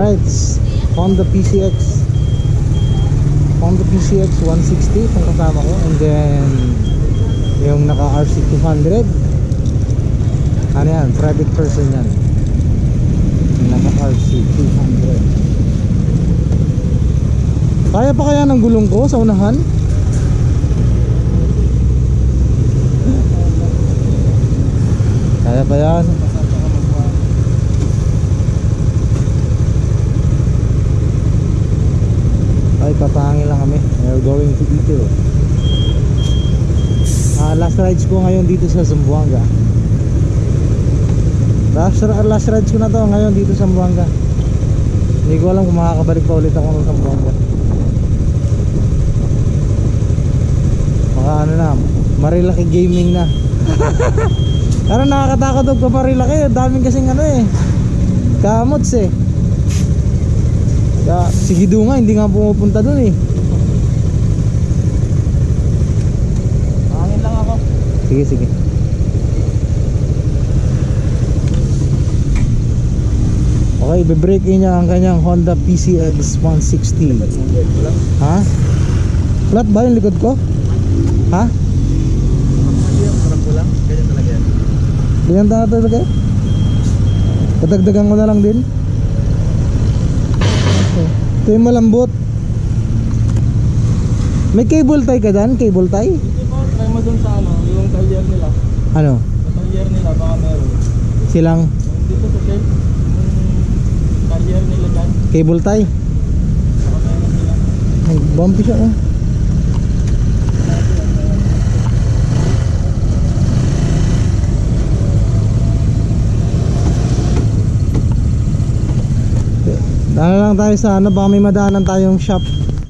Alright, Honda PCX 160 itong kasama ko. And then yung naka RC 200, ano yan, private person yan. Yung naka RC 200. Kaya pa kaya ng gulong ko sa unahan? Kaya pa yan. Ay, papahangin lang kami. We're going to Ito. Last rides ko ngayon dito sa Zamboanga. Last rides ko na to ngayon dito sa Zamboanga. Hindi ko alam kung makakabalik pa ulit ako ng Zamboanga. Baka ano na, Marilaki Gaming na. Pero nakakatakot og pa Marilaki. Daming kasing ano eh, kamots eh. Kaya si Gido nga hindi nga pumupunta dun eh. Hangin lang ako. Sige, sige. Okay, be-brake niya ang kanyang Honda PCX 160. Ha? Flat ba yung likod ko? Ha? Parang kulang, ganyan talaga yan. Ganyan talaga? Padagdagan ko na lang din. Ito yung malambot. May cable tie ka dyan? Cable tie? Hindi po, try mo dun sa ano, yung tire nila. Ano? Sa tire nila, baka meron. Silang Dito sa shape, yung tire nila dyan, cable tie? baka meron nila. Ay, bumpy siya oh. Dala lang tayo sa ano, baka may madaanan tayong shop.